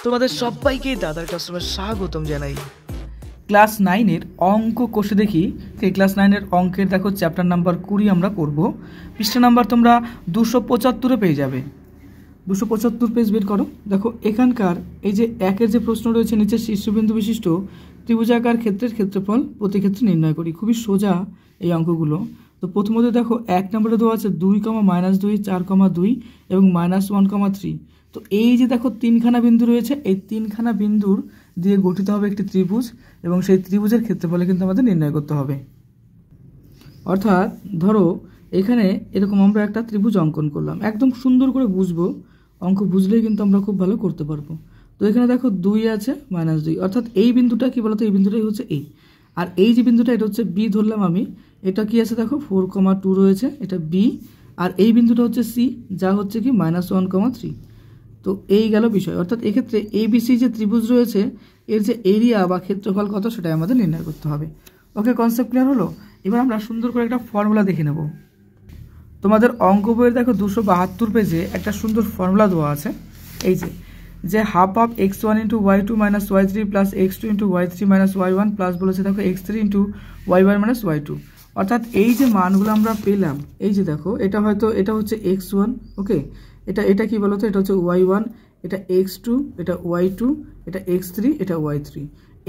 তোমাদের সবাইকে দাদার ক্লাসরুমে স্বাগতম জানাই। ক্লাস 9-এর অঙ্ক কষে দেখি। ক্লাস 9-এর অঙ্কের দেখো চ্যাপ্টার নাম্বার 20 আমরা করব। পৃষ্ঠা নাম্বার তোমরা 275-এ পেয়ে যাবে। 275 পেজ বের করো। দেখো এখানকার এই যে একের যে প্রশ্ন রয়েছে, নিচে শীর্ষবিন্দু বিশিষ্ট ত্রিভুজাকার ক্ষেত্রের ক্ষেত্রফল প্রতি ক্ষেত্রে নির্ণয় করি। খুবই সোজা এই অঙ্কগুলো। তো প্রথমত দেখো 1 নম্বরে দেওয়া আছে 2, -2, 4, 2 এবং -1, 3। তো এই যে দেখো তিনখানা বিন্দু রয়েছে, এই তিনখানা বিন্দুর দিয়ে গঠিত হবে একটি ত্রিভুজ এবং সেই ত্রিভুজের ক্ষেত্রফলে কিন্তু আমাদের নির্ণয় করতে হবে। অর্থাৎ ধরো এখানে এরকম আমরা একটা ত্রিভুজ অঙ্কন করলাম, একদম সুন্দর করে বুঝবো, অঙ্ক বুঝলেই কিন্তু আমরা খুব ভালো করতে পারবো। তো এখানে দেখো 2 আছে, -2, অর্থাৎ এই বিন্দুটা কি বলতো, এই বিন্দুটাই হচ্ছে এই, আর এই যে বিন্দুটা এটা হচ্ছে বি ধরলাম আমি। এটা কি আছে দেখো 4, 2 রয়েছে, এটা বি, আর এই বিন্দুটা হচ্ছে সি, যা হচ্ছে কি -1, 3। তো এই গেল বিষয়। অর্থাৎ এক্ষেত্রে এবিসি যে ত্রিভুজ রয়েছে এর যে এরিয়া বা ক্ষেত্রফল কত সেটাই আমাদের নির্ণয় করতে হবে। ওকে, কনসেপ্ট ক্লিয়ার হলো? এবার আমরা সুন্দর করে একটা ফর্মুলা দেখে নেব। তোমাদের অঙ্ক বইয়ের দেখো 272 পেজে একটা সুন্দর ফর্মুলা দেওয়া আছে। এই যে half of x1 × y2 - y3 plus x2 × y3 - y1 plus বলেছে দেখো x3 × y1 - y2। অর্থাৎ এই যে মানগুলো আমরা পেলাম, এই যে দেখো এটা হয়তো এটা হচ্ছে x1, ওকে, এটা কি বলতো, এটা হচ্ছে y1, এটা x2, এটা y2, এটা x3, এটা y3।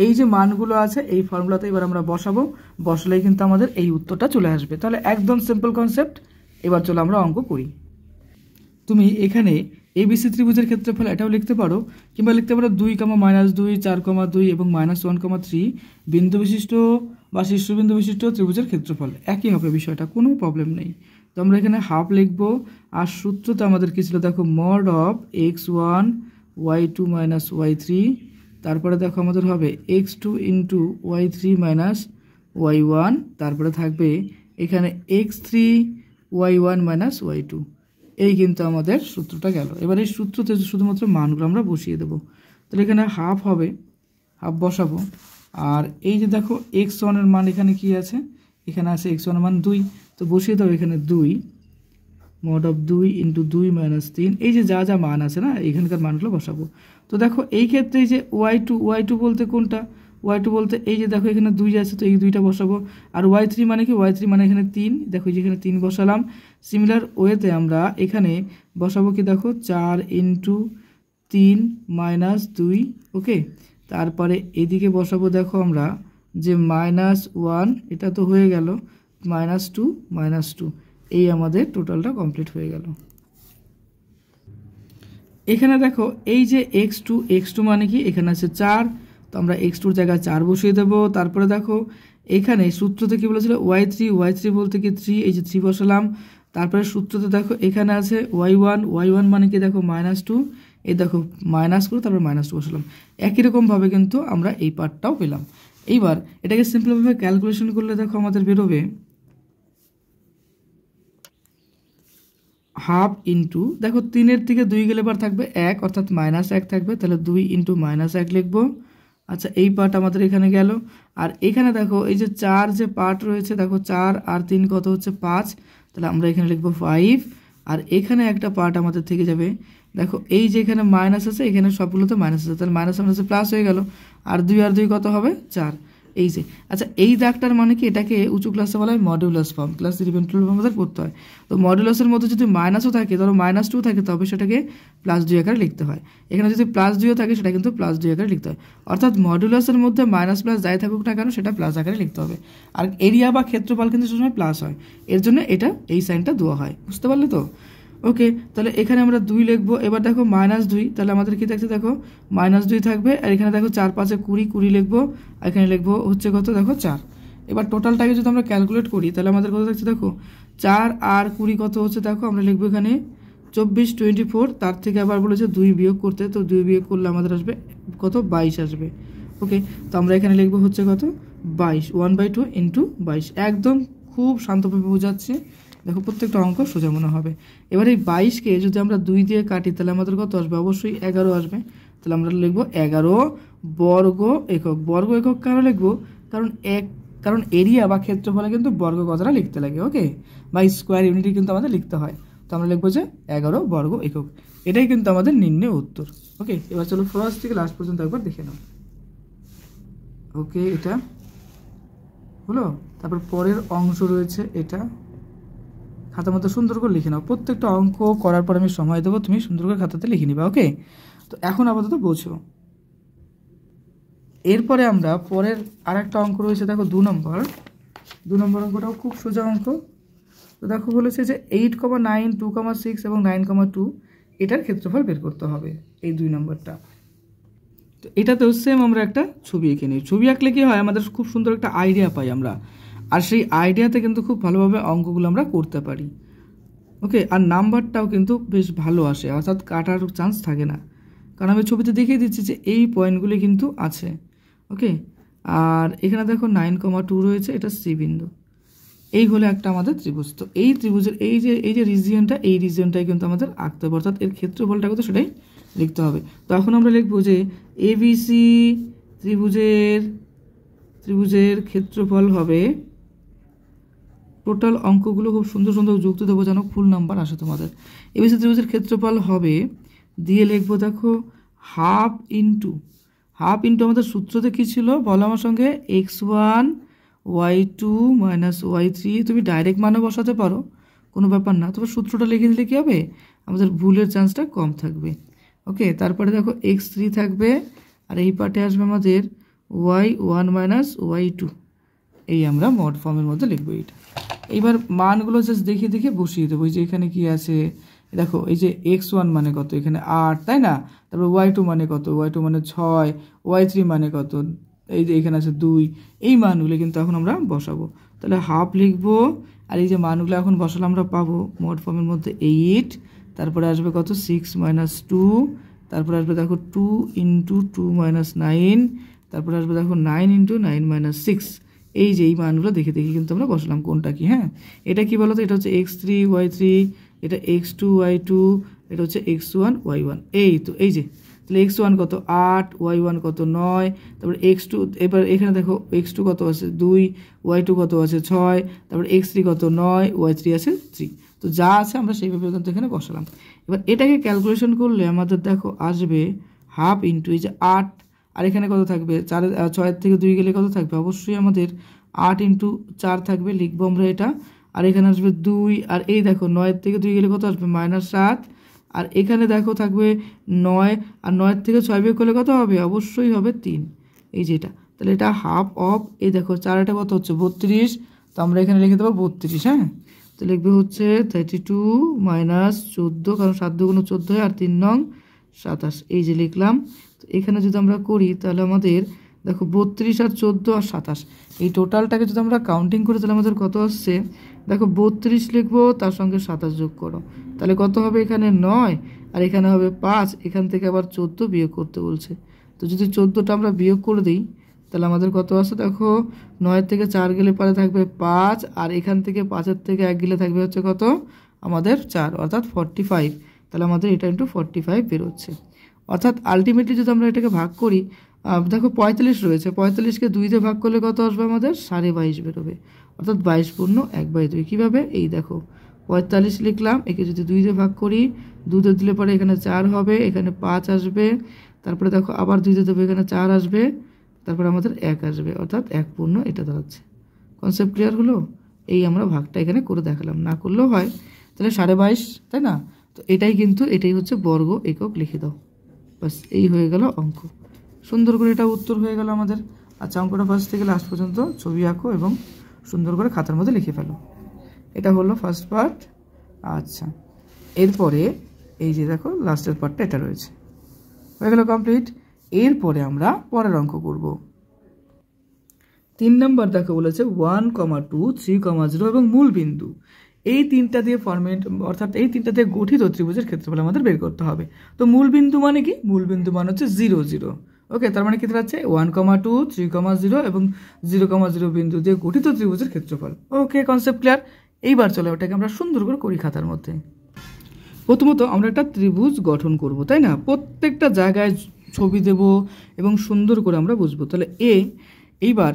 এই যে মানগুলো আছে এই ফর্মুলাতে এবার আমরা বসাবো, বসলেই কিন্তু আমাদের এই উত্তরটা চলে আসবে। তাহলে একদম সিম্পল কনসেপ্ট। এবার চলো আমরা অঙ্ক করি। তুমি এখানে এবিসি ত্রিভুজের ক্ষেত্রফল এটাও লিখতে পারো, কিংবা লিখতে পারো 2, -2, 4, 2 এবং -1, 3 বিন্দু বিশিষ্ট বা শীর্ষবিন্দু বিশিষ্ট ত্রিভুজের ক্ষেত্রফল। একই হবে বিষয়টা, কোনো প্রবলেম নেই। তো আমরা এখানে হাফ লিখবো, আর সূত্রটা আমাদের কি ছিল দেখো, mod of x1 y2 - y3, তারপরে দেখো আমাদের হবে x2 × y3 - y1, তারপরে থাকবে এখানে x3 y1 - y2। এই কিন্তু আমাদের সূত্রটা গেল। এবার এই সূত্রতে শুধুমাত্র মানগুলো আমরা বসিয়ে দেবো। তাহলে এখানে হাফ হবে, হাফ বসাবো। আর এই যে দেখো x1 এর মান এখানে কি আছে, এখানে আছে x1 এর মান 2, তো বসিয়ে দাও এখানে 2, মড অফ 2 × 2 - 3। এই যে যা মান আছে না, এখানকার মানগুলো বসাবো। তো দেখো এই ক্ষেত্রে এই যে y2 বলতে কোনটা, y2 বলতে এই যে দেখো এখানে 2 আছে, তো এই 2টা বসাবো। আর y3 মানে কি, y3 মানে এখানে 3, দেখো যেখানে 3 বসালাম। সিমিলার ওয়েতে আমরা এখানে বসাবো কি দেখো 4 × 3 - 2, ওকে। তারপরে এদিকে বসাবো দেখো আমরা যে -1, এটা তো হয়ে গেল, -2, -2, এই আমাদের টোটালটা কমপ্লিট হয়ে গেল। এখানে দেখো এই যে x2 মানে কি, এখানে আছে 4, তো আমরা x2-র জায়গায় 4 বসিয়ে দেবো। তারপরে দেখো এখানে সূত্রতে কি বলেছিল y3 বলতে কি 3, এই যে 3 বসালাম। তারপরে সূত্রতে দেখো এখানে আছে y1 মানে কি দেখো -2, এই দেখো মাইনাস করে তারপর -2 বসালাম। একই রকমভাবে কিন্তু আমরা এই পার্টটাও পেলাম। এইবার এটাকে সিম্পলভাবে ক্যালকুলেশন করলে দেখো আমাদের বেরোবে হাফ ইন্টু, দেখো 3-এর থেকে 2 গেলে বার থাকবে 1, অর্থাৎ -1 থাকবে, তাহলে 2 × -1 লিখবো। আচ্ছা, এই পার্ট আমাদের এখানে গেল। আর এখানে দেখো এই যে 4 যে পার্ট রয়েছে, দেখো 4 আর 3 কত হচ্ছে 5, তাহলে আমরা এখানে লিখবো 5। আর এখানে একটা পার্ট আমাদের থেকে যাবে, দেখো এই যে এখানে মাইনাস আছে, এখানে সবগুলোতে মাইনাস আছে, তাহলে মাইনাস প্লাস হয়ে গেল। আর 2 আর 2 কত হবে 4, এই যে। আচ্ছা, এই দাগটার মানে কি, এটাকে উঁচু ক্লাসে বলা হয় মডুলাস ফর্ম, ক্লাস 11-12 আমাদের পড়তে হয়। তো মডুলাসের মধ্যে যদি মাইনাসও থাকে, ধরো -2 থাকে, তবে সেটাকে +2 আকারে লিখতে হয়। এখানে যদি +2 থাকে সেটা কিন্তু +2 আকারে লিখতে হয়। অর্থাৎ মডুলাসের মধ্যে মাইনাস প্লাস যাই থাকুক না কেন সেটা প্লাস আকারে লিখতে হবে। আর এরিয়া বা ক্ষেত্রফল কিন্তু সবসময় প্লাস হয়, এর জন্য এটা এই সাইনটা দেওয়া হয়। বুঝতে পারলে তো? ওকে, তাহলে এখানে আমরা 2 লিখবো। এবার দেখো -2, তাহলে আমাদের কি থাকছে দেখো -2 থাকবে। আর এখানে দেখো 4 × 5 = 20 লিখবো, আর এখানে লিখবো হচ্ছে কত দেখো 4। এবার টোটালটাকে যদি আমরা ক্যালকুলেট করি তাহলে আমাদের কত থাকছে দেখো 4 আর 20 কত হচ্ছে দেখো, আমরা লিখবো এখানে 24, 24, তার থেকে আবার বলেছে 2 বিয়োগ করতে, তো 2 বিয়োগ করলে আমাদের আসবে কত 22 আসবে। ওকে, তো আমরা এখানে লিখবো হচ্ছে কত 22, 1/2 × 22। একদম খুব শান্তভাবে বোঝাচ্ছে, দেখো প্রত্যেকটা অঙ্ক সোজা মনে হবে। এবার এই 22-কে যদি আমরা 2 দিয়ে কাটি তাহলে আমাদের কত আসবে, অবশ্যই 11 আসবে। তাহলে আমরা লিখবো 11 বর্গ একক। বর্গ একক কেন লিখবো, কারণ এরিয়া বা ক্ষেত্রফলে কিন্তু বর্গ কথাটা লিখতে লাগে, ওকে, বা স্কোয়ার ইউনিটই কিন্তু আমাদের লিখতে হয়। তো আমরা লিখবো যে 11 বর্গ একক। এটাই কিন্তু আমাদের নির্ণয় উত্তর। ওকে, এবার চলো ফার্স্ট থেকে লাস্ট পর্যন্ত একবার দেখে নাও। ওকে, এটা হলো। তারপর পরের অংশ রয়েছে, এটা খাতার মধ্যে সুন্দর করে লিখে নাও। প্রত্যেকটা অঙ্ক করার পর আমি সময় দেবো, তুমি সুন্দর করে খাতাতে লিখে নিবা। ওকে, তো এখন আপাতত বোঝো। এরপরে আমরা পরের আর একটা অঙ্ক রয়েছে, দেখো 2 নম্বর অঙ্কটাও খুব সোজা অঙ্ক। তো দেখো বলেছে যে 8,9, 2,6 এবং 9,2 এটার ক্ষেত্রফল বের করতে হবে, এই 2 নম্বরটা। তো এটাতেও সেম আমরা একটা ছবি এঁকে নিই। ছবি আঁকলে কি হয়, আমাদের খুব সুন্দর একটা আইডিয়া পাই আমরা, আর সেই আইডিয়াতে কিন্তু খুব ভালোভাবে অঙ্কগুলো আমরা করতে পারি। ওকে, আর নাম্বারটাও কিন্তু বেশ ভালো আসে, অর্থাৎ কাটার চান্স থাকে না, কারণ আমি ছবিতে দেখিয়ে দিচ্ছি যে এই পয়েন্টগুলি কিন্তু আছে। ওকে, আর এখানে দেখো 9,2 রয়েছে, এটা সি বিন্দু। এই হলো একটা আমাদের ত্রিভুজ। তো এই ত্রিভুজের এই যে রিজিয়নটা, এই রিজিয়নটাই কিন্তু আমাদের আঁকতে হবে, অর্থাৎ এর ক্ষেত্রফলটা কিন্তু সেটাই লিখতে হবে। তো এখন আমরা লিখবো যে এবিসি ত্রিভুজের ক্ষেত্রফল হবে, টোটাল অঙ্কগুলো খুব সুন্দর সুন্দর যুক্ত দেবো যেন ফুল নাম্বার আসে তোমাদের। এবিসি ত্রিভুজের ক্ষেত্রফল হবে, দিয়ে লিখবো দেখো হাফ ইন্টু আমাদের সূত্রতে কী ছিল বলো আমার সঙ্গে, x1 y2 মাইনাস y3। তুমি ডাইরেক্ট মানে বসাতে পারো, কোনো ব্যাপার না, তবে সূত্রটা লিখে দিলে কী হবে, আমাদের ভুলের চান্সটা কম থাকবে। ওকে, তারপরে দেখো x3 থাকবে, আর এই পার্টে আসবে আমাদের y1 মাইনাস y2। এই আমরা মড ফর্মের মধ্যে লিখবো এইটা। এইবার মানগুলো জাস্ট দেখে দেখে বসিয়ে দেবো। এই যে এখানে কি আছে দেখো, এই যে x1 মানে কত, এখানে 8, তাই না? তারপর y2 মানে কত, y2 মানে 6, y3 মানে কত, এই যে এখানে আছে 2। এই মানগুলো কিন্তু এখন আমরা বসাবো। তাহলে হাফ লিখবো, আর এই যে মানগুলো এখন বসালে আমরা পাবো মড ফর্মের মধ্যে 8, তারপরে আসবে কত 6 মাইনাস 2, তারপরে আসবে দেখো 2 ইন্টু 2 মাইনাস 9, তারপরে আসবে দেখো 9 ইন্টু 9 মাইনাস 6। এই যে এই মানগুলো দেখে দেখে কিন্তু আমরা বসলাম কোনটা কি। হ্যাঁ, এটা কি বলতো, এটা হচ্ছে x3 y3, এটা x2 y2, এটা হচ্ছে x1 y1। এই তো এই যে, তাহলে x1 কত 8, y1 কত 9, তারপর x2, এবার এখানে দেখো x2 কত আছে 2, y2 কত আছে 6, তারপর x3 কত 9, y3 আছে 3। তো যা আছে আমরা সেইভাবে কিন্তু এখানে বসালাম। এবার এটাকে ক্যালকুলেশন করলে আমাদের দেখো আসবে হাফ ইন্টু এই যে 8, আর এখানে কত থাকবে 6 থেকে 2 গেলে কত থাকবে, অবশ্যই আমাদের 8 ইন্টু 4 থাকবে, লিখবো আমরা এটা। আর এখানে আসবে 2, আর এই দেখো 9 থেকে 2 গেলে কত আসবে -7, আর এখানে দেখো থাকবে 9, আর 9 থেকে 6 বিয়োগ করলে কত হবে, অবশ্যই হবে 3। এই যেটা, তাহলে এটা হাফ অফ, এই দেখো 4 এটা কত হচ্ছে 32, তো আমরা এখানে লিখে দেবো 32। হ্যাঁ, তো লিখবে হচ্ছে 32 মাইনাস 14, কারণ 7 দুগুণ 14 হয়, আর 3 নং 27। এই যে লিখলাম। তো এখানে যদি আমরা করি তাহলে আমাদের দেখো 32 আর 14 আর 27, এই টোটালটাকে যদি আমরা কাউন্টিং করি তাহলে আমাদের কত আসছে দেখো 32 লিখবো, তার সঙ্গে 27 যোগ করো, তাহলে কত হবে, এখানে 9 আর এখানে হবে 5, এখান থেকে আবার 14 বিয়োগ করতে বলছে। তো যদি 14টা আমরা বিয়োগ করে দিই তাহলে আমাদের কত আসে দেখো, 9 থেকে 4 গেলে পরে থাকবে 5, আর এখান থেকে 5 থেকে 1 গেলে থাকবে হচ্ছে কত আমাদের 4, অর্থাৎ 45। তাহলে আমাদের এটা ইন্টু 45 বেরোচ্ছে। অর্থাৎ আলটিমেটলি যদি আমরা এটাকে ভাগ করি, দেখো 45 রয়েছে, 45কে 2 দিয়ে ভাগ করলে কত আসবে আমাদের 22.5 বেরোবে, অর্থাৎ 22 পূর্ণ 1/2। কীভাবে, এই দেখো 45 লিখলাম, একে যদি 2 দিয়ে ভাগ করি, 2 দিয়ে দিলে পরে এখানে 4 হবে, এখানে 5 আসবে, তারপরে দেখো আবার 2 দিয়ে দেবো, এখানে 4 আসবে, তারপরে আমাদের 1 আসবে, অর্থাৎ 1 পূর্ণ এটা দাঁড়াচ্ছে। কনসেপ্ট ক্লিয়ার হলো? এই আমরা ভাগটা এখানে করে দেখালাম, না করলেও হয়। তাহলে 22.5, তাই না? তো এটাই হচ্ছে বর্গ একক, লিখে দাও, বাস এই হয়ে গেল অঙ্ক। সুন্দর করে এটা উত্তর হয়ে গেল আমাদের। আচ্ছা, অঙ্কটা ফার্স্ট থেকে লাস্ট পর্যন্ত ছবি আঁকো এবং সুন্দর করে খাতার মধ্যে লিখে ফেলো। এটা হলো ফার্স্ট পার্ট। আচ্ছা, এরপরে এই যে দেখো লাস্টের পার্টটা এটা রয়েছে, হয়ে গেল কমপ্লিট। এরপরে আমরা পরের অঙ্ক করব। 3 নম্বর দেখো বলেছে 1, 2, 3, 0 এবং মূল বিন্দু, এই তিনটা দিয়ে ফরমেট, অর্থাৎ এই তিনটা দিয়ে গঠিত ত্রিভুজের ক্ষেত্রফল আমাদের বের করতে হবে। তো মূল বিন্দু মানে কি, মূল বিন্দু মানে হচ্ছে 0, 0। ওকে, তার মানে কি দাঁড়াচ্ছে 1, 2, 3, 0 এবং 0, 0 বিন্দু দিয়ে গঠিত ত্রিভুজের ক্ষেত্রফল। ওকে, কনসেপ্ট ক্লিয়ার। এইবার চলো ওটাকে আমরা সুন্দর করে করি খাতার মধ্যে। প্রথমত আমরা একটা ত্রিভুজ গঠন করব, তাই না? প্রত্যেকটা জায়গায় ছবি দেব এবং সুন্দর করে আমরা বুঝবো। তাহলে এইবার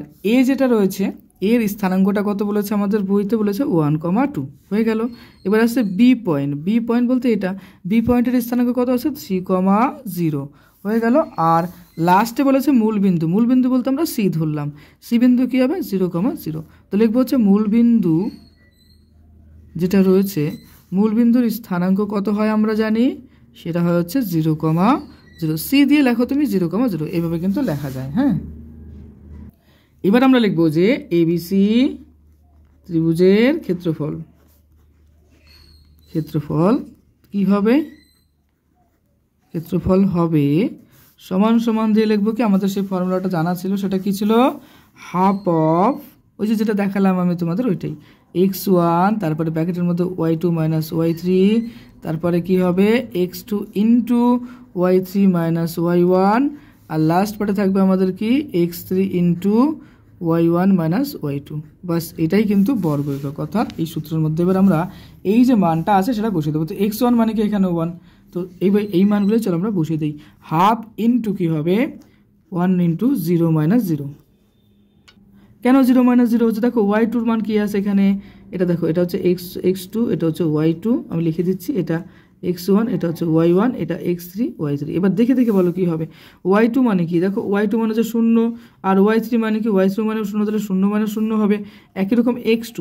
যেটা রয়েছে, এর স্থানাঙ্কটা কত বলেছে আমাদের বইতে বলেছে 1,2 হয়ে গেল। এবার আসছে বি পয়েন্ট। বি পয়েন্ট বলতে এটা, বি পয়েন্টের স্থানাঙ্ক কত আছে 3,0 হয়ে গেল। আর লাস্টে বলেছে মূলবিন্দু। মূলবিন্দু বলতে আমরা সি ধরলাম, সি বিন্দু কী হবে 0,0। তো লিখবো হচ্ছে মূলবিন্দু যেটা রয়েছে, মূলবিন্দুর স্থানাঙ্ক কত হয় আমরা জানি, সেটা হয় হচ্ছে 0,0। সি দিয়ে লেখো তুমি 0,0, এইভাবে কিন্তু লেখা যায়। হ্যাঁ, এবার আমরা লিখবো যে এবিসি ত্রিভুজের ক্ষেত্রফল। ক্ষেত্রফল কি হবে, ক্ষেত্রফল হবে সমান সমান দিয়ে লিখবো কি, আমাদের সেই ফর্মুলাটা জানা ছিল, সেটা কি ছিল, হাফ অফ ওই যে যেটা দেখালাম আমি তোমাদের ওইটাই, x1 তারপরে ব্র্যাকেটের মধ্যে y2 মাইনাস y3, তারপরে কি হবে x2 into y3 minus y1, আর লাস্ট পার্টে থাকবে আমাদের কি x3 into y1 minus y2। বাস এটাই কিন্তু বর্গ একক, অর্থাৎ এই সূত্রের মধ্যে এবার আমরা এই যে মানটা আছে সেটা বসিয়ে দেবো। তো x1 মানে কি এখানে 1, তো এই মানগুলো চলো আমরা বসিয়ে দিই। হাফ ইন্টু কী হবে 1 ইন্টু 0 মাইনাস 0। কেন 0 মাইনাস 0 হচ্ছে, দেখো y2 মান কী আছে এখানে, এটা দেখো, এটা হচ্ছে x2, এটা হচ্ছে y2, আমি লিখে দিচ্ছি, এটা x1, এটা হচ্ছে y1, এটা x3 y3। এবার দেখে দেখে বলো কী হবে। y2 মানে কি, দেখো y2 মানে হচ্ছে 0, আর y3 মানে কি, y3 মানে 0, তাহলে 0 মানে 0 হবে। একই রকম x2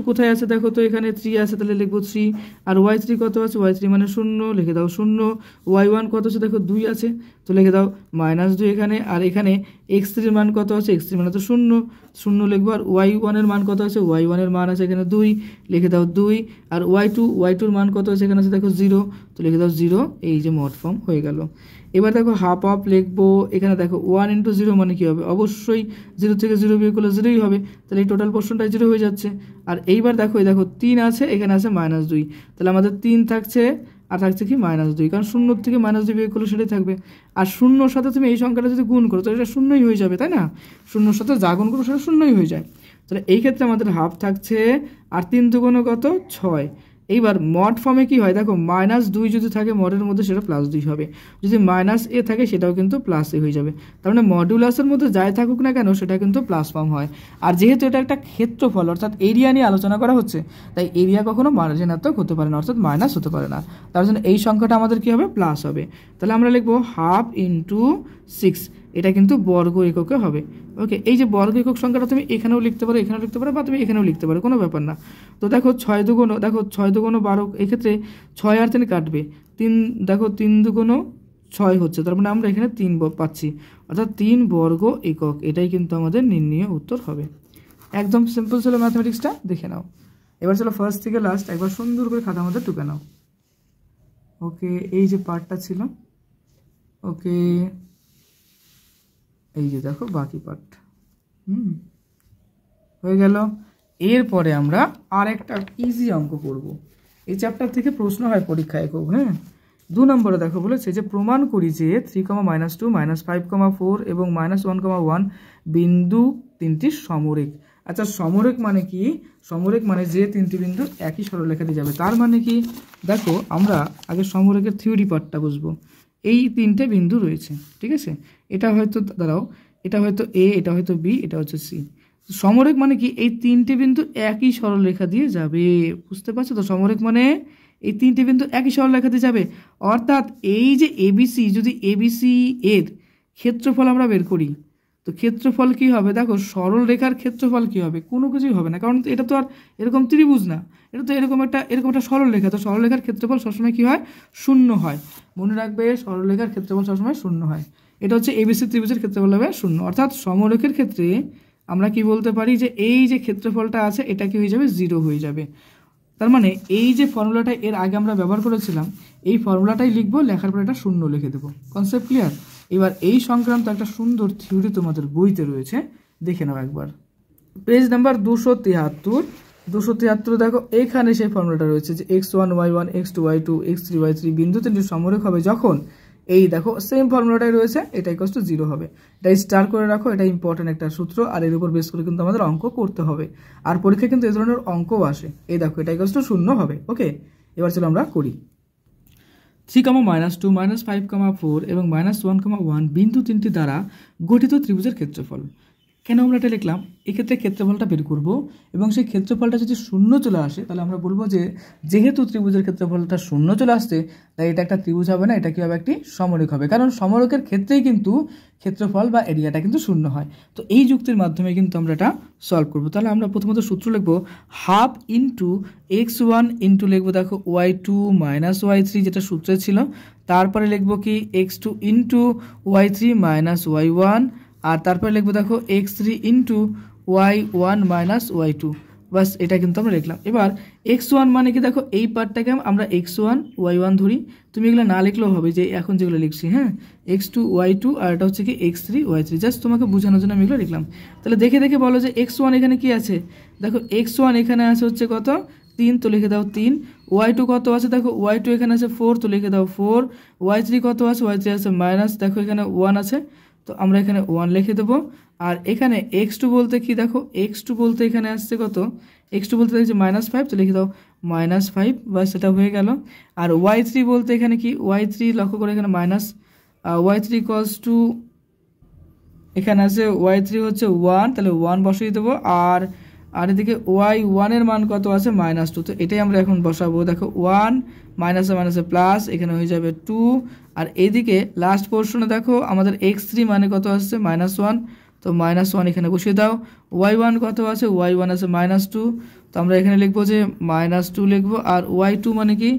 কোথায় আছে দেখো তো, এখানে 3 আছে, তাহলে লিখবো 3। আর y3 কত আছে, y3 মানে 0, লিখে দাও 0। y1 কত আছে দেখো 2 আছে, তো লিখে দাও -2 এখানে। আর এখানে x3 এর মান কত আছে, x3 মানে তো 0 লিখবো। আর y1 এর মান কত আছে, y1 এর মান আছে এখানে 2, লিখে দাও 2। আর y2 এর মান কত আছে এখানে আছে দেখো 0, তো লিখে দাও 0। এই যে মোট ফর্ম হয়ে গেল। এবার দেখো হাফ অফ লিখবো, এখানে দেখো 1 ইন্টু 0 মানে কী হবে, অবশ্যই 0 থেকে 0 বিয়োগ করলে 0ই হবে, তাহলে এই টোটাল পোর্শনটাই 0 হয়ে যাচ্ছে। আর এইবার দেখো, এই দেখো 3 আছে, এখানে আছে -2, তাহলে আমাদের 3 থাকছে, আর থাকছে কি -2, কারণ 0 থেকে -2 বিয়োগ করলে সেটাই থাকবে। আর 0-র সাথে তুমি এই সংখ্যাটা যদি গুণ করো, তাহলে এটা 0ই হয়ে যাবে, তাই না? 0-র সাথে যা গুণ করো সেটা 0ই হয়ে যায়। তাহলে এই ক্ষেত্রে আমাদের হাফ থাকছে, আর 3 দুগুণ কত 6। এইবার মড ফর্মে কি হয় দেখো, -2 যদি থাকে মডের মধ্যে, সেটা +2 হবে। যদি -a থাকে সেটাও কিন্তু +a হয়ে যাবে। তার মানে মডুলাসের মধ্যে যাই থাকুক না কেন, সেটা কিন্তু প্লাস ফর্ম হয়। আর যেহেতু এটা একটা ক্ষেত্রফল, অর্থাৎ এরিয়া নিয়ে আলোচনা করা হচ্ছে, তাই এরিয়া কখনো ঋণাত্মক হতে পারে না, অর্থাৎ মাইনাস হতে পারে না। তার জন্য এই সংখ্যাটা আমাদের কি হবে, প্লাস হবে। তাহলে আমরা লিখবো হাফ ইন্টু 6, এটা কিন্তু বর্গ এককে হবে। ওকে, এই যে বর্গ একক সংখ্যাটা তুমি এখানেও লিখতে পারো, এখানেও লিখতে পারো, বা তুমি এখানেও লিখতে পারো, কোনো ব্যাপার না। তো দেখো 6 দুগুণ 12, এই ক্ষেত্রে 6 আর 3 কাটবে, 3 দেখো 3 দুগুণ 6 হচ্ছে, তার মানে আমরা এখানে 3 পাচ্ছি, অর্থাৎ 3 বর্গ একক। এটাই কিন্তু আমাদের নির্ণয় উত্তর হবে। একদম সিম্পল ছিল ম্যাথমেটিক্সটা, দেখে নাও। এবার চলো ফার্স্ট থেকে লাস্ট একবার সুন্দর করে খাতার মধ্যে টুকে নাও। ওকে, এই যে পার্টটা ছিল, ওকে, এই যে দেখো বাকি পার্ট হয়ে গেল। এরপরে আমরা আর একটা ইজি অঙ্ক করব। এই চ্যাপ্টার থেকে প্রশ্ন হয় পরীক্ষায় খুব। হ্যাঁ, 2 নম্বরে দেখো বলেছে যে প্রমাণ করি যে 3, -2, -5, 4 এবং -1, 1 বিন্দু তিনটি সমরেখ। আচ্ছা, সমরেখ মানে কি? সমরেখ মানে যে তিনটি বিন্দু একই সরলরেখা দিয়ে যাবে। তার মানে কি, দেখো আমরা আগে সমরেখের থিওরি পার্টটা বুঝবো। এই 3টে বিন্দু রয়েছে, ঠিক আছে? এটা হয়তো দাঁড়াও, এটা হয়তো এ, এটা হয়তো বি, এটা হচ্ছে সি। সমরেখ মানে কি, এই 3টে বিন্দু একই সরলরেখা দিয়ে যাবে। বুঝতে পারছো তো? সমরেখ মানে এই 3টে বিন্দু একই সরলরেখা দিয়ে যাবে। অর্থাৎ এই যে এবিসি, যদি এবিসি এর ক্ষেত্রফল আমরা বের করি, তো ক্ষেত্রফল কি হবে দেখো, সরল রেখার ক্ষেত্রফল কি হবে, কোনো কিছুই হবে না, কারণ এটা তো আর এরকম ত্রিভুজ না, এটা তো এরকম একটা সরল রেখা। তো সরল রেখার ক্ষেত্রফল সবসময় কি হয়, 0 হয়। মনে রাখবে, সরল রেখার ক্ষেত্রফল সবসময় 0 হয়। এটা হচ্ছে এবিসি ত্রিভুজের ক্ষেত্রফল হবে 0। অর্থাৎ সমরেখের ক্ষেত্রে আমরা কি বলতে পারি, যে এই যে ক্ষেত্রফলটা আছে এটা কি হয়ে যাবে, 0 হয়ে যাবে। তার মানে এই যে ফর্মুলাটা এর আগে আমরা ব্যবহার করেছিলাম, এই ফর্মুলাটাই লিখবো, লেখার পর এটা 0 লিখে দেবো। Concept clear? এবার এই সংক্রান্ত একটা সুন্দর থিওরি তোমাদের বইতে রয়েছে, দেখে নাও একবার। পেজ নাম্বার 273 দেখো, এখানে সেই ফর্মুলাটা রয়েছে যে x1 y1 x2 y2 x3 y3 বিন্দু তিনটি সমরেখ হবে যখন, এই দেখো সেম ফর্মুলাটাই রয়েছে, এটা ইকুয়ালস টু 0 হবে। এটা স্টার করে রাখো, এটা ইম্পর্টেন্ট একটা সূত্র, আর এর উপর বেস করে কিন্তু আমাদের অঙ্ক করতে হবে। আর পরীক্ষায় কিন্তু এই ধরনের অঙ্কও আসে। এই দেখো, এটা ইকুয়ালস টু 0 হবে। ওকে, এবার চলো আমরা করি। 3, -2, -5, 4 এবং -1, 1 বিন্দু তিনটি দ্বারা গঠিত ত্রিভুজের ক্ষেত্রফল। কেন আমরা এটা লিখলাম? এক্ষেত্রে ক্ষেত্রফলটা বের করব এবং সেই ক্ষেত্রফলটা যদি শূন্য চলে আসে তাহলে আমরা বলবো যে যেহেতু ত্রিভুজের ক্ষেত্রফলটা শূন্য চলে আসছে তাই এটা একটা ত্রিভুজ হবে না, এটা কি হবে? একটি সমরেখ হবে, কারণ সমরেখের ক্ষেত্রেই কিন্তু ক্ষেত্রফল বা এরিয়াটা কিন্তু শূন্য হয়। তো এই যুক্তির মাধ্যমে কিন্তু আমরা এটা সলভ করবো। তাহলে আমরা প্রথমত সূত্র লিখবো হাফ ইন্টু x1 ইন্টু লিখবো দেখো y2 মাইনাস y3 যেটা সূত্রে ছিল, তারপরে লিখবো কি x2 into y3 minus y1, আর তারপরে লিখবো দেখো x3 into y1 minus y2। বাস এটা কিন্তু আমরা লিখলাম। এবার x1 মানে কি দেখো এই পার্টটাকে আমরা x1 y1 ধরি, তুমি এগুলো না লিখলেও হবে, যে এখন যেগুলো লিখছি, হ্যাঁ, x2 y2 আর এটা হচ্ছে কি x3 y3, জাস্ট তোমাকে বোঝানোর জন্য আমি এগুলো লিখলাম। তাহলে দেখে দেখে বলো যে x1 এখানে কি আছে? দেখো x1 এখানে আছে হচ্ছে কত? 3, তো লিখে দাও 3। y2 কত আছে? দেখো y2 এখানে আছে 4, তো লিখে দাও 4। y3 কত আছে? y3 আছে মাইনাস, দেখো এখানে 1 আছে, তো আমরা এখানে 1 লিখে দেবো। আর এখানে x2 বলতে কি? দেখো x2 বলতে এখানে আসছে কত? x2 বলতে দেখছি -5, তো লিখে দাও -5, বাস সেটা হয়ে গেল। আর y3 বলতে এখানে কি? y3 লক্ষ্য করে এখানে y3 ইকুয়ালস টু এখানে আছে y3 হচ্ছে 1, তাহলে 1 বসিয়ে দেবো। আর এদিকে y1 এর মান কত আছে? -2, তো এটাই আমরা এখন বসাবো। দেখো 1 মাইনাসে মাইনাসে প্লাস, এখানে হয়ে যাবে 2। আর এইদিকে লাস্ট পোর্শনে দেখো আমাদের x3 মানে কত আসছে? -1, তো -1 এখানে বসিয়ে দাও। y1 কত আছে? y1 আছে -2, তো আমরা এখানে লিখবো যে -2 লিখবো। আর y2 মানে কি?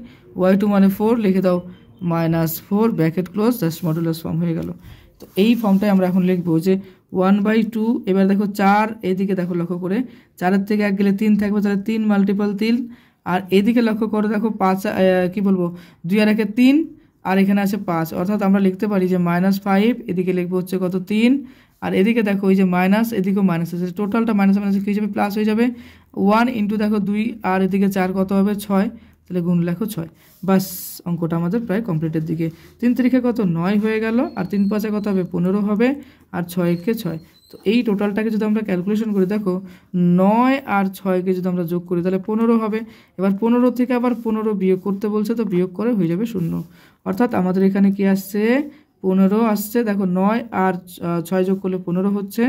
y2 মানে 4, লিখে দাও -4 bracket close, just modulus form হয়ে গেল। তো এই ফর্মটাই আমরা এখন লিখবো যে 1/2। এবার দেখো 4, এদিকে দেখো লক্ষ্য করে 4-এর থেকে 1 গেলে 3 থাকবে, তাহলে 3 মাল্টিপল 3। আর এদিকে লক্ষ্য করে দেখো 5 কি বলবো 2 আর 1 3, আর এখানে আছে 5, অর্থাৎ আমরা লিখতে পারি যে -5, এদিকে লিখবো হচ্ছে কত? 3। আর এদিকে দেখো ওই যে মাইনাস, এদিকেও মাইনাস আছে, টোটালটা মাইনাস মাইনাস কি হয়ে যাবে? প্লাস হয়ে যাবে। 1 ইন্টু দেখো 2 আর এদিকে 4 কত হবে? 6, তাহলে গুণ লেখো 6। বাস অঙ্কটা আমাদের প্রায় কমপ্লিটের দিকে। 3 তারিখে কত? 9 হয়ে গেল। আর 3 5 কত হবে? 15 হবে। আর 6 কে 6, তো এই টোটালটাকে যদি আমরা ক্যালকুলেশন করি, দেখো 9 আর 6কে যদি আমরা যোগ করি তাহলে 15 হবে। এবার 15 থেকে আবার 15 বিয়োগ করতে বলছে, তো বিয়োগ করে হয়ে যাবে 0। অর্থাৎ আমাদের এখানে কি আসছে? 15 আসছে। দেখো 9 আর 6 যোগ করলে 15 হচ্ছে,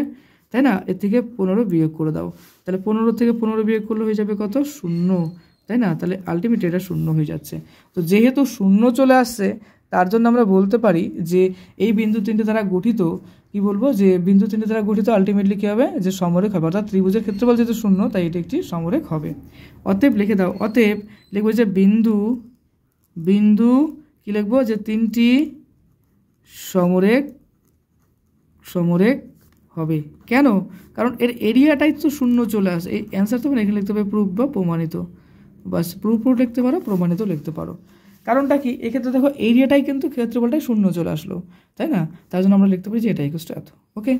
তাই না? এর থেকে 15 বিয়োগ করে দাও, তাহলে 15 থেকে 15 বিয়োগ করলে হয়ে যাবে কত? 0, তাই না? তাহলে আলটিমেটলি এটা 0 হয়ে যাচ্ছে। তো যেহেতু 0 চলে আসছে তার জন্য আমরা বলতে পারি যে এই বিন্দু তিনটে দ্বারা গঠিত, কি বলবো, যে বিন্দু তিনটে দ্বারা গঠিত আলটিমেটলি কী হবে? যে সমরেখ হবে। অর্থাৎ ত্রিভুজের ক্ষেত্রফল যেহেতু 0 তাই এটি একটি সমরেখ হবে। অতএব লিখে দাও, অতএব লিখবো যে বিন্দু কি লিখবো? যে তিনটি সমরেখ হবে। কেন? কারণ এর এরিয়াটাই তো 0 চলে আসে। এই অ্যান্সার তো এখানে লিখতে হবে প্রুফ বা প্রমাণিত, বাস প্রুফও লিখতে পারো, প্রমাণিত লিখতে পারো। কারণটা কি? এক্ষেত্রে দেখো এরিয়াটাই কিন্তু ক্ষেত্রফলটাই 0 চলে আসলো, তাই না? তার জন্য আমরা লিখতে পারি যে এটা ইকুয়াল টু এত। ওকে,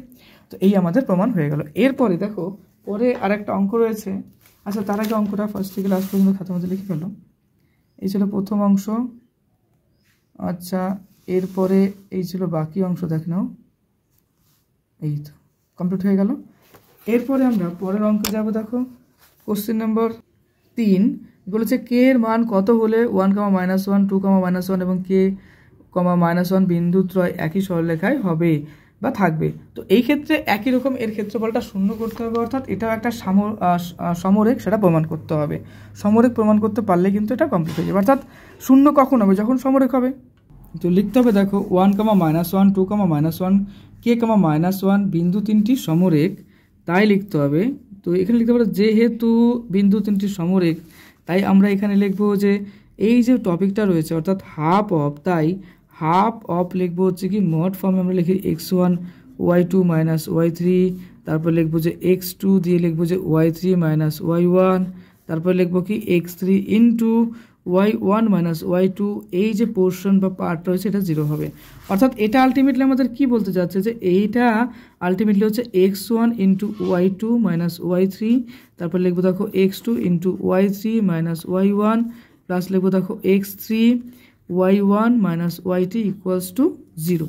তো এই আমাদের প্রমাণ হয়ে গেল। এরপরে দেখো পরে আরেকটা অঙ্ক রয়েছে। আচ্ছা, তার আগে অঙ্কটা ফার্স্ট থেকে লাস্ট পর্যন্ত খাতার মধ্যে লিখে ফেলো। এই ছিল প্রথম অংশ। আচ্ছা, এরপরে এই ছিল বাকি অংশ, দেখ নাও। এই তো কমপ্লিট হয়ে গেল। এরপরে আমরা পরের অঙ্কে যাব। দেখো কোশ্চেন নাম্বার 3 বলেছে কে এর মান কত হলে 1, -1, 2, -1 এবং k, -1 বিন্দু ত্রয় একই সরলরেখায় হবে বা থাকবে। তো এই ক্ষেত্রে একই রকম এর ক্ষেত্রফলটা 0 করতে হবে, অর্থাৎ এটাও একটা সমরেখ, সেটা প্রমাণ করতে হবে। সমরেখ প্রমাণ করতে পারলে কিন্তু এটা কমপ্লিট হয়ে যাবে। অর্থাৎ 0 কখন হবে? যখন সমরেখ হবে। তো লিখতে হবে দেখো 1, -1, 2, -1, k, -1 বিন্দু তিনটি সমরেখ, তাই লিখতে হবে। তো এখানে লিখতে পারো যেহেতু বিন্দু তিনটি সমরেখ, তাই আমরা এখানে লিখবো যে এই যে টপিকটা রয়েছে অর্থাৎ হাফ অফ, তাই হাফ অফ লিখবো হচ্ছে কি মড ফর্মে আমরা লিখি x1 y2 y3, তারপর লিখবো যে x2 দিয়ে লিখবো যে y3 y1, তারপর লিখবো কি x3 ইন্টু y1 y2। এই যে পোর্শন বা পার্ট রয়েছে এটা 0 হবে। অর্থাৎ এটা আলটিমেটলি আমাদের কি বলতে যাচ্ছে? যে এইটা আলটিমেটলি হচ্ছে x1 ইন্টু y2 y3, তারপর লিখবো দেখো x2 into y3 y1, plus লিখবো দেখো x3 y1 y2 equals to 0।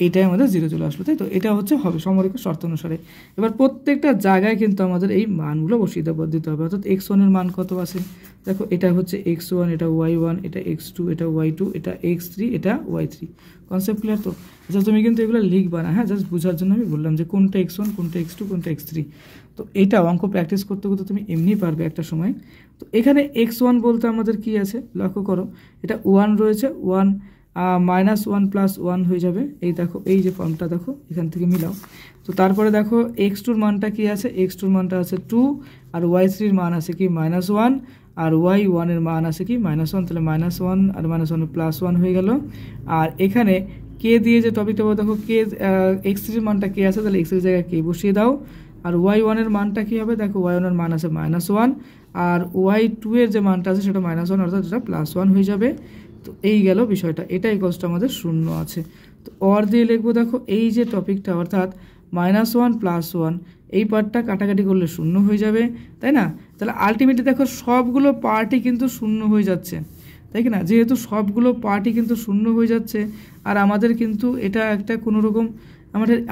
এইটাই আমাদের 0 চলে আসলো, তাই তো? এটা হচ্ছে হবে সমরেখা শর্ত অনুসারে। এবার প্রত্যেকটা জায়গায় কিন্তু আমাদের এই মানগুলো বসিয়ে দিতে হবে। অর্থাৎ x1 এর মান কত আছে দেখো, এটা হচ্ছে x1, এটা y1, এটা x2, এটা y2, এটা x3, এটা y3। কনসেপ্ট ক্লিয়ার তো? আচ্ছা, তুমি কিন্তু এগুলো লিখবা না, হ্যাঁ, জাস্ট বোঝার জন্য আমি বললাম যে কোনটা x1, কোনটা x2, কোনটা x3। তো এটা অঙ্ক প্র্যাকটিস করতে করতে তুমি এমনি পারবে একটা সময়। তো এখানে x1 বলতে আমাদের কি আছে লক্ষ্য করো, এটা 1 রয়েছে, 1 -1 + 1 হয়ে যাবে। এই দেখো, এই যে ফর্মটা দেখো, এখান থেকে মিলাও। তো তারপরে দেখো x2-র মানটা কি আছে, x2-র মানটা আছে 2, আর y3-র মান আছে কি -1, আর y1-এর মান আছে কি -1, তাহলে -1 আর -1 +1 হয়ে গেল। আর এখানে কে দিয়ে যে টপিকটা দেখো, কে x3-র মানটা কে আছে, তাহলে x3-র জায়গায় কে বসিয়ে দাও। আর y1-এর মানটা কি হবে দেখো, y1-এর মান আছে -1, আর y2-এর যে মানটা আছে সেটা -1, অর্থাৎ এটা +1 হয়ে যাবে। তো এই গেল বিষয়টা, এটাই কষ্ট আমাদের 0 আছে। তো অর দিয়ে লিখবো দেখো, এই যে টপিকটা অর্থাৎ -1 +1, এই পার্টটা কাটাকাটি করলে 0 হয়ে যাবে, তাই না? তাহলে আলটিমেটলি দেখো সবগুলো পার্টই কিন্তু 0 হয়ে যাচ্ছে, তাই কি না? যেহেতু সবগুলো পার্টই কিন্তু 0 হয়ে যাচ্ছে, আর আমাদের কিন্তু এটা একটা কোনো রকম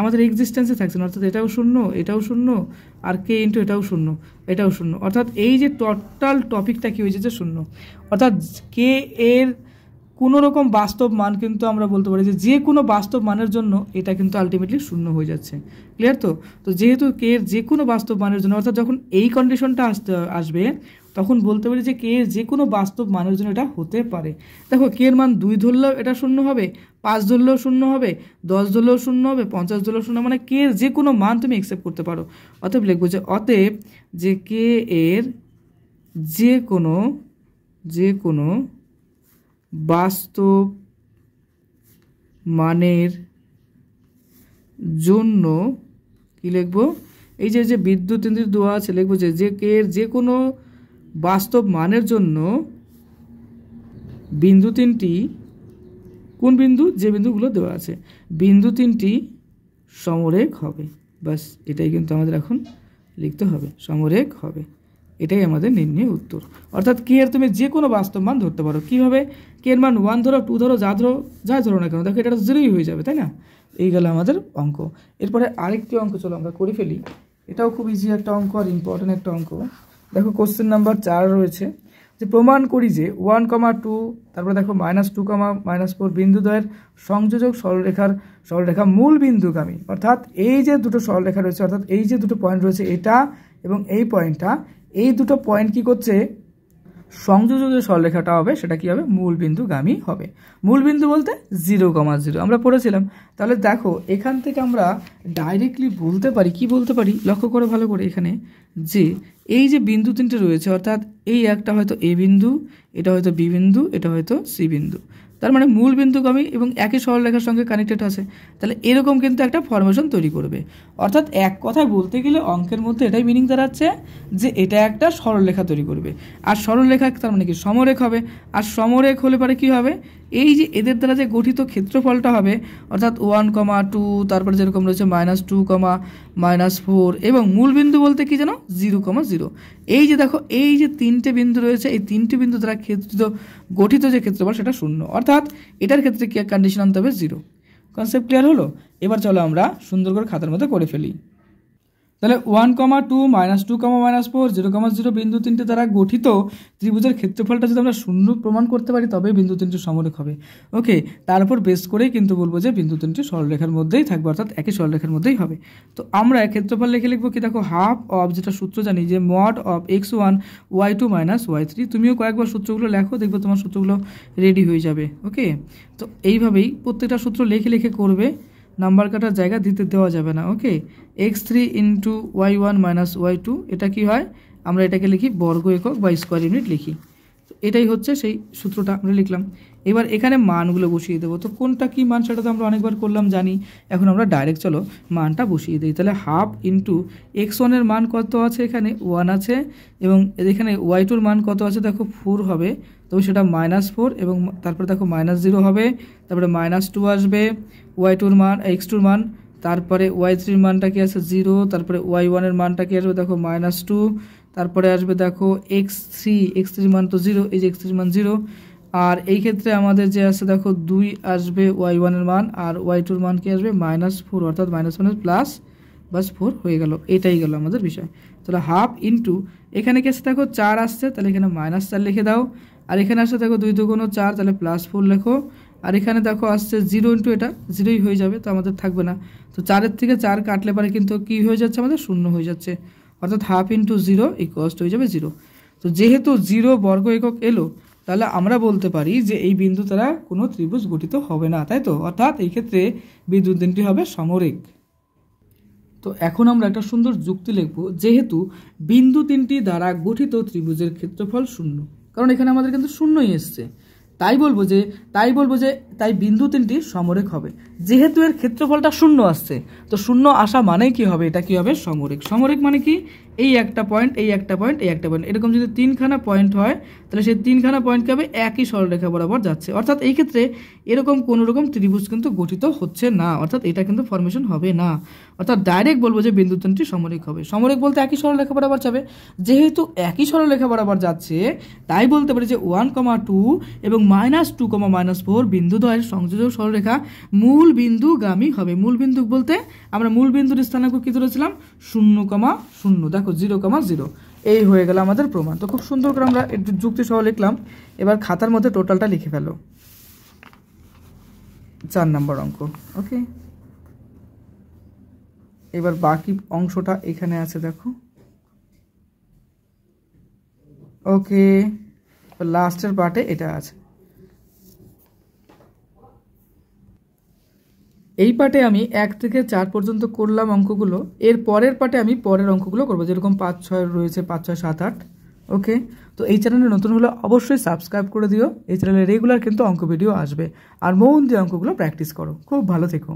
আমাদের এক্সিস্টেন্সে থাকছে না, অর্থাৎ এটাও 0, এটাও 0, আর কে ইন্টু এটাও 0, এটাও 0, অর্থাৎ এই যে টোটাল টপিকটা কি হয়ে যাচ্ছে 0। অর্থাৎ কে এর কোনো রকম বাস্তব মান কিন্তু আমরা বলতে পারি যে কোনো বাস্তব মানের জন্য এটা কিন্তু আলটিমেটলি 0 হয়ে যাচ্ছে। ক্লিয়ার তো? তো যেহেতু কে এর যে কোনো বাস্তব মানের জন্য, অর্থাৎ যখন এই কন্ডিশনটা আসবে তখন বলতে পারি যে কে এর যে কোনো বাস্তব মানের জন্য এটা হতে পারে। দেখো, কে এর মান 2 ধরলেও এটা 0 হবে, 5 ধরলেও 0 হবে, 10 ধরলেও 0 হবে, 50 ধরলেও 0, মানে কে এর যে কোনো মান তুমি অ্যাকসেপ্ট করতে পারো। অতএব লিখবো যে অতএব যে কে এর যে কোনো বাস্তব মানের জন্য কি লিখবো, এই যে বিদ্যুৎ ইন্দ্রিয় দেওয়া আছে, লিখবো যে কে এর যে কোনো বাস্তব মানের জন্য বিন্দু তিনটি, কোন বিন্দু, যে বিন্দুগুলো দেওয়া আছে, বিন্দু তিনটি সমরেখ হবে। বাস এটাই কিন্তু আমাদের এখন লিখতে হবে, সমরেখ হবে। এটাই আমাদের নির্ণয় উত্তর। অর্থাৎ কে এর তুমি যে কোনো বাস্তব মান ধরতে পারো। কীভাবে? কে এর মান 1 ধরো, 2 ধরো, যা ধরো না কেন, দেখো এটা 0ই হয়ে যাবে, তাই না? এই গেল আমাদের অঙ্ক। এরপরে আরেকটি অঙ্ক চলো আমরা করে ফেলি। এটাও খুব ইজি একটা অঙ্ক আর ইম্পর্টেন্ট একটা অঙ্ক। দেখো, কোশ্চেন নাম্বার 4 রয়েছে যে প্রমাণ করি যে 1, 2, তারপরে দেখো -2, -4 বিন্দুদ্বয়ের সংযোজক সরলরেখা মূল বিন্দুগামী। অর্থাৎ এই যে দুটো সরলরেখা রয়েছে, অর্থাৎ এই যে দুটো পয়েন্ট রয়েছে, এটা এবং এই পয়েন্টটা, এই দুটো পয়েন্ট কি করছে, সংযোজক যে সরলরেখাটা হবে সেটা কি হবে, মূল বিন্দুগামী হবে। মূল বিন্দু বলতে 0, 0 আমরা পড়েছিলাম। তাহলে দেখো, এখান থেকে আমরা ডাইরেক্টলি বলতে পারি, কি বলতে পারি লক্ষ্য করে ভালো করে, এখানে যে এই যে বিন্দু তিনটে রয়েছে, অর্থাৎ এই একটা হয়তো এ বিন্দু, এটা হয়তো বি বিন্দু, এটা হয়তো সি বিন্দু, তার মানে মূল বিন্দুগামী এবং একই সরলরেখার সঙ্গে কানেক্টেড আছে। তাহলে এরকম কিন্তু একটা ফরমেশন তৈরি করবে। অর্থাৎ এক কথায় বলতে গেলে অঙ্কের মধ্যে এটাই মিনিং দাঁড়াচ্ছে যে এটা একটা সরলরেখা তৈরি করবে। আর সরলরেখা তার মানে কি, সমরেখ হবে। আর সমরেখ হলে পরে কি হবে, এই যে এদের দ্বারা যে গঠিত ক্ষেত্রফলটা হবে, অর্থাৎ 1, 2, তারপরে যেরকম রয়েছে -2, -4, এবং মূল বিন্দু বলতে কি জানো, 0, 0। এই যে দেখো, এই যে তিনটে বিন্দু রয়েছে, এই তিনটে বিন্দু দ্বারা গঠিত যে ক্ষেত্রফল সেটা 0, অর্থাৎ এটার ক্ষেত্রে কি কন্ডিশন আনতে হবে, 0। কনসেপ্ট ক্লিয়ার হলো? এবার চলো আমরা সুন্দর করে খাতার মধ্যে করে ফেলি। তাহলে 1, 2, -2, -4, 0, 0 বিন্দু তিনটে দ্বারা গঠিত ত্রিভুজের ক্ষেত্রফলটা যদি আমরা 0 প্রমাণ করতে পারি, তবে বিন্দু তিনটি সমরেখ হবে। ওকে, তারপর বেস করেই কিন্তু বলবো যে বিন্দু তিনটি সরলরেখার মধ্যেই থাকবে, অর্থাৎ একই সরলরেখার মধ্যেই হবে। তো আমরা ক্ষেত্রফল লিখবো কি, দেখো হাফ অফ, যেটা সূত্র জানি যে mod of x1 y2 - y3। তুমিও কয়েকবার সূত্রগুলো লেখো, দেখবো তোমার সূত্রগুলো রেডি হয়ে যাবে। ওকে, তো এইভাবেই প্রত্যেকটা সূত্র লিখে করবে, নাম্বার কাটার জায়গা দেওয়া যাবে না। ওকে, x3 × y1 - y2, এটা কি হয়, আমরা এটাকে লিখি বর্গ একক বা স্কোয়ার ইউনিট লিখি। তো এটাই হচ্ছে সেই সূত্রটা আমরা লিখলাম। এবার এখানে মানগুলো বসিয়ে দেবো। তো কোনটা কি মান সেটা তো আমরা অনেকবার করলাম, জানি। এখন আমরা ডাইরেক্ট চলো মানটা বসিয়ে দিই। তাহলে হাফ ইন্টু x1 এর মান কত আছে, এখানে 1 আছে, এবং এখানে y2 মান কত আছে দেখো 4 হবে, তবে সেটা -4, এবং তারপরে দেখো -0 হবে, তারপরে -2 আসবে, y2 মান, x2 মান, তারপরে y3 মানটা কি আছে 0, তারপরে y1 এর মানটা কি আসবে দেখো -2, তারপরে আসবে দেখো x3 মান তো 0, এই যে x3 মান 0, আর এই ক্ষেত্রে আমাদের যে আছে দেখো 2 আসবে y1 এর মান, আর y2 এর মান কি আসবে -4, অর্থাৎ -1 প্লাস বাস 4 হয়ে গেল। এটাই গেল আমাদের বিষয়। তাহলে হাফ ইন্টু এখানে কি আছে দেখো 4 আসছে, তাহলে এখানে -4 লিখে দাও। আর এখানে আসছে দেখো 2 2 4, তাহলে +4 লেখো। আর এখানে দেখো আসছে 0 ইন্টু এটা 0ই হয়ে যাবে, তো আমাদের থাকবে না। তো 4-এর থেকে 4 কাটলে পরে কিন্তু কি হয়ে যাচ্ছে আমাদের 0 হয়ে যাচ্ছে, অর্থাৎ হাফ ইন্টু 0 ইকুয়ালস হয়ে যাবে 0। তো যেহেতু 0 বর্গ একক এলো, তাহলে আমরা বলতে পারি যে এই বিন্দু দ্বারা কোনো ত্রিভুজ গঠিত হবে না, তাই তো? অর্থাৎ এই ক্ষেত্রে বিন্দু তিনটি হবে সমরেখ। তো এখন আমরা একটা সুন্দর যুক্তি লিখব, যেহেতু বিন্দু তিনটি দ্বারা গঠিত ত্রিভুজের ক্ষেত্রফল 0, কারণ এখানে আমাদের কিন্তু 0ই এসছে, তাই বলবো যে তাই বিন্দু তিনটি সমরেখ হবে। যেহেতু এর ক্ষেত্রফলটা 0 আসছে, তো 0 আসা মানেই কি হবে, এটা কি হবে সমরেখ। সমরেখ মানে কি, এই একটা পয়েন্ট, এই একটা পয়েন্ট, এই একটা পয়েন্ট, এরকম যদি 3খানা পয়েন্ট হয়, তাহলে সেই 3খানা পয়েন্ট কি হবে, একই সরলরেখা বরাবর যাচ্ছে। অর্থাৎ এই ক্ষেত্রে এরকম কোনো রকম ত্রিভুজ কিন্তু গঠিত হচ্ছে না, অর্থাৎ এটা কিন্তু ফর্মেশন হবে না। অর্থাৎ ডাইরেক্ট বলবো যে বিন্দু তিনটি সমরেখ হবে। সমরেখ বলতে একই সরলরেখা বরাবর যাবে, যেহেতু একই সরলরেখা বরাবর যাচ্ছে, তাই বলতে পারি যে 1,2 এবং -2, -4 বিন্দুদ্বয়ের সংযোজক সরলরেখা মূল বিন্দুগামী হবে। মূল বিন্দু বলতে আমরা মূল বিন্দুর স্থানাঙ্ক কি ধরেছিলাম, 0,0, দেখো 0,0। এই হয়ে গেল আমাদের প্রমাণ। তো খুব সুন্দর করে আমরা একটু যুক্তি সহ লিখলাম। এবার খাতার মধ্যে টোটালটা লিখে ফেলো, 4 নম্বর অঙ্ক। ওকে, এবার বাকি অংশটা এখানে আছে দেখো। ওকে, লাস্টের পার্টে এটা আছে। এই পার্টে আমি 1 থেকে 4 পর্যন্ত করলাম অঙ্কগুলো। এর পরের পার্টে আমি পরের অঙ্কগুলো করবো, যেরকম 5, 6 রয়েছে, 5, 6, 7, 8। ওকে, তো এই চ্যানেলে নতুন হলে অবশ্যই সাবস্ক্রাইব করে দিও। এই চ্যানেলে রেগুলার কিন্তু অঙ্ক ভিডিও আসবে। আর মন দিয়ে অঙ্কগুলো প্র্যাকটিস করো। খুব ভালো থেকো।